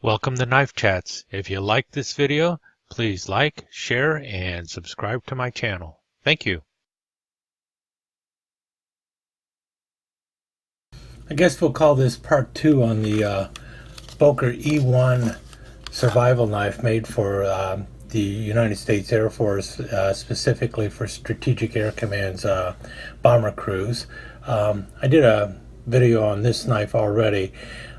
Welcome to Knife Chats. If you like this video, please like, share, and subscribe to my channel. Thank you. I guess we'll call this part 2 on the Boker E1 survival knife made for the United States Air Force, specifically for Strategic Air Command's bomber crews. I did a video on this knife already,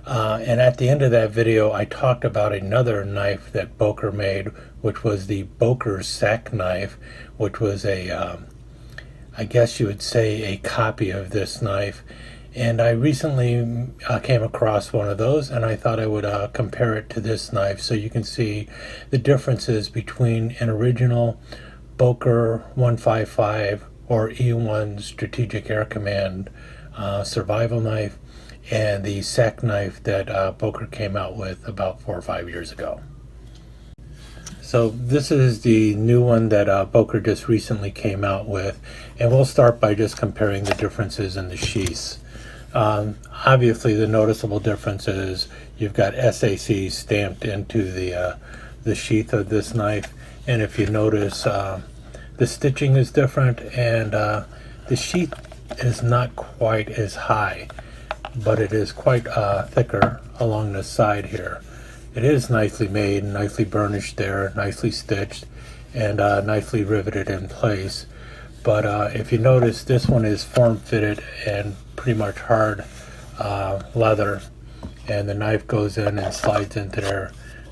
and at the end of that video I talked about another knife that Boker made, which was the Boker sack knife, which was a I guess you would say a copy of this knife. And I recently came across one of those, and I thought I would compare it to this knife so you can see the differences between an original Boker 155 or E1 Strategic Air Command survival knife and the sack knife that Boker came out with about 4 or 5 years ago. So this is the new one that Boker just recently came out with, and we'll start by just comparing the differences in the sheaths. Obviously the noticeable difference is you've got SAC stamped into the sheath of this knife, and if you notice the stitching is different, and the sheath is not quite as high, but it is quite thicker along the side here. It is nicely made, nicely burnished there, nicely stitched, and nicely riveted in place. But if you notice, this one is form-fitted and pretty much hard leather, and the knife goes in and slides into there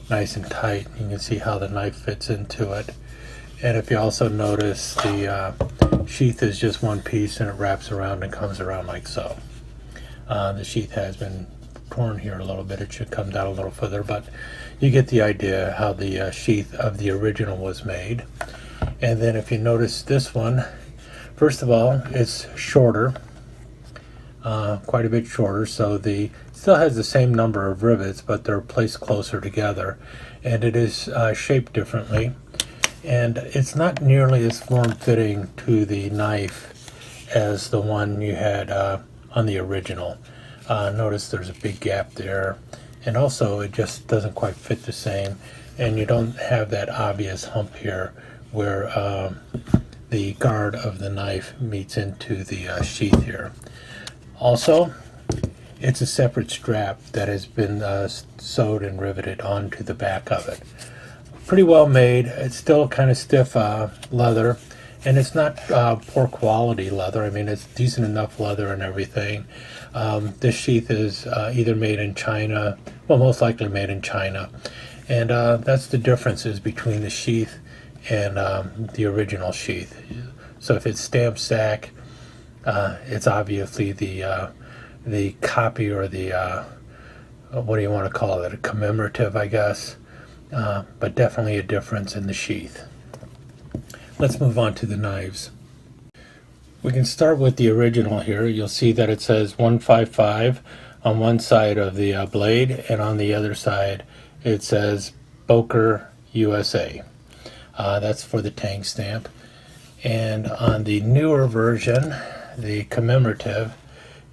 nice and tight. You can see how the knife fits into it. And if you also notice, the sheath is just one piece and it wraps around and comes around like so. The sheath has been torn here a little bit. It should come down a little further, but you get the idea how the sheath of the original was made. And then if you notice this one, first of all, it's shorter, quite a bit shorter, so still has the same number of rivets, but they're placed closer together, and it is shaped differently, and it's not nearly as form-fitting to the knife as the one you had on the original. Notice there's a big gap there, and also it just doesn't quite fit the same, and you don't have that obvious hump here where the guard of the knife meets into the sheath here. Also, it's a separate strap that has been sewed and riveted onto the back of it. Pretty well made. It's still kind of stiff leather, and it's not poor quality leather. I mean, it's decent enough leather and everything. This sheath is either made in China, well, most likely made in China, and that's the differences between the sheath and the original sheath. So if it's stamped sack, it's obviously the copy, or the what do you want to call it, a commemorative, I guess, but definitely a difference in the sheath. Let's move on to the knives. We can start with the original here. You'll see that it says 155 on one side of the blade, and on the other side it says Boker USA. That's for the tang stamp. And on the newer version, the commemorative,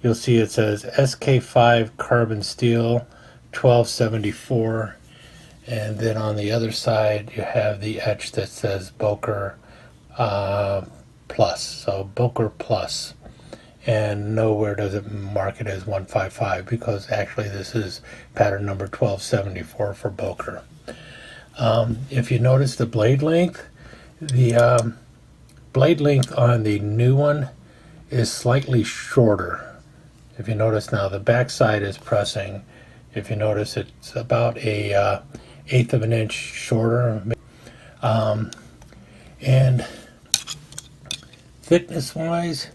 you'll see it says SK5 carbon steel 1274, and then on the other side you have the etch that says Boker Plus, so Boker Plus, and nowhere does it mark it as 155, because actually this is pattern number 1274 for Boker. If you notice the blade length on the new one is slightly shorter. If you notice now, the back side is pressing. If you notice, it's about a eighth of an inch shorter. And thickness wise,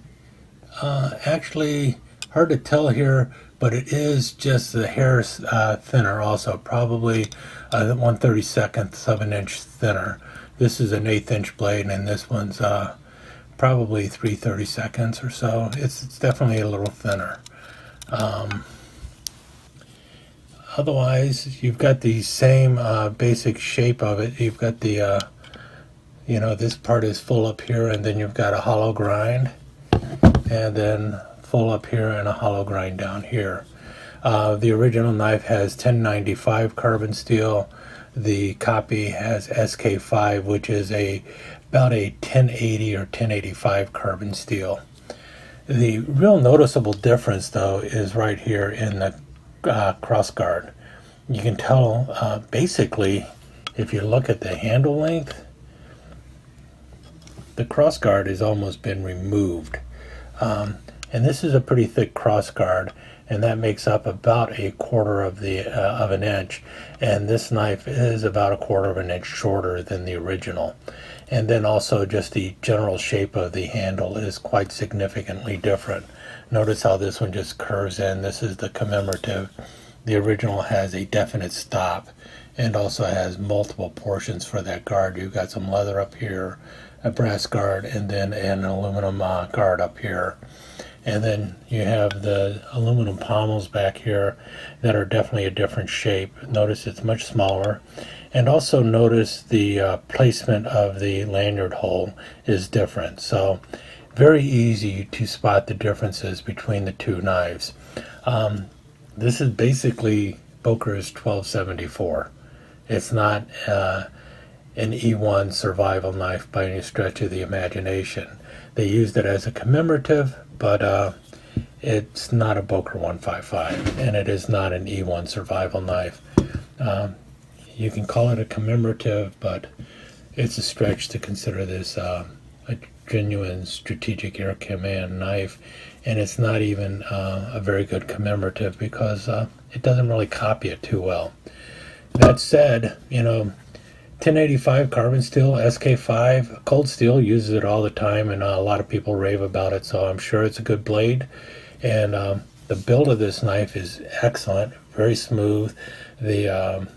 actually hard to tell here, but it is just the hair thinner also, probably 1/32 of an inch thinner. This is an 1/8 inch blade, and this one's probably 3/32 or so. It's definitely a little thinner. Otherwise, you've got the same basic shape of it. You've got the this part is full up here, and then you've got a hollow grind, and then full up here and a hollow grind down here. The original knife has 1095 carbon steel. The copy has SK5, which is about a 1080 or 1085 carbon steel. The real noticeable difference, though, is right here in the crossguard. You can tell, basically, if you look at the handle length, the crossguard has almost been removed. And this is a pretty thick crossguard, and that makes up about a quarter of an inch. And this knife is about a quarter of an inch shorter than the original. And then also just the general shape of the handle is quite significantly different. Notice how this one just curves in. This is the commemorative. The original has a definite stop and also has multiple portions for that guard. You've got some leather up here, a brass guard, and then an aluminum guard up here. And then you have the aluminum pommels back here that are definitely a different shape. Notice it's much smaller. And also notice the placement of the lanyard hole is different. So very easy to spot the differences between the two knives. This is basically Boker's 1274. It's not an E1 survival knife by any stretch of the imagination. They used it as a commemorative, but it's not a Boker 155, and it is not an E1 survival knife. You can call it a commemorative, but it's a stretch to consider this a genuine strategic air command knife, and it's not even a very good commemorative because it doesn't really copy it too well. That said, 1085 carbon steel, SK5, cold steel uses it all the time, and a lot of people rave about it, so I'm sure it's a good blade. And the build of this knife is excellent, very smooth. The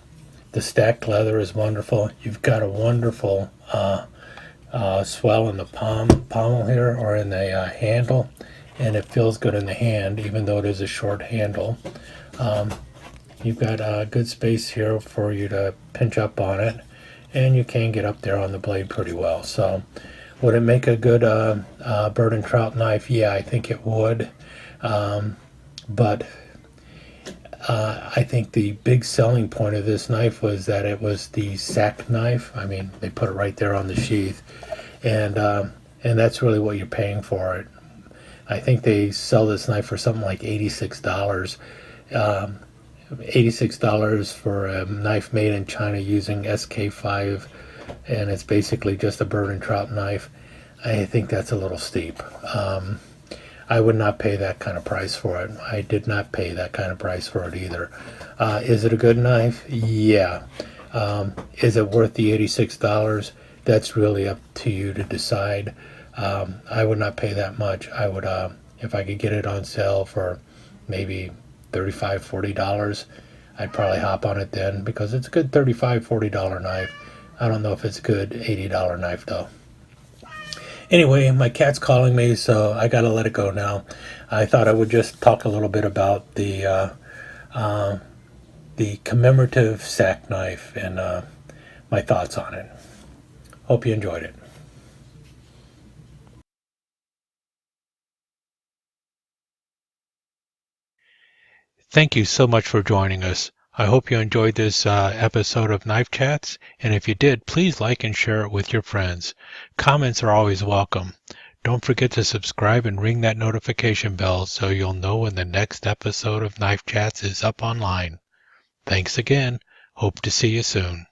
stacked leather is wonderful. You've got a wonderful swell in the pommel here, or in the handle, and it feels good in the hand, even though it is a short handle. You've got good space here for you to pinch up on it, and you can get up there on the blade pretty well. So would it make a good bird and trout knife? Yeah, I think it would. But I think the big selling point of this knife was that it was the sack knife. I mean, they put it right there on the sheath, and that's really what you're paying for it. I think they sell this knife for something like $86. $86 for a knife made in China using SK5, and it's basically just a bird and trout knife. I think that's a little steep. I would not pay that kind of price for it. I did not pay that kind of price for it either. Is it a good knife? Yeah. Is it worth the $86? That's really up to you to decide. I would not pay that much. I would, if I could get it on sale for maybe $35, $40, I'd probably hop on it then, because it's a good $35, $40 knife. I don't know if it's a good $80 knife though. Anyway, my cat's calling me, so I gotta let it go now. I thought I would just talk a little bit about the commemorative sack knife and my thoughts on it. Hope you enjoyed it. Thank you so much for joining us. I hope you enjoyed this episode of Knife Chats, and if you did, please like and share it with your friends. Comments are always welcome. Don't forget to subscribe and ring that notification bell so you'll know when the next episode of Knife Chats is up online. Thanks again. Hope to see you soon.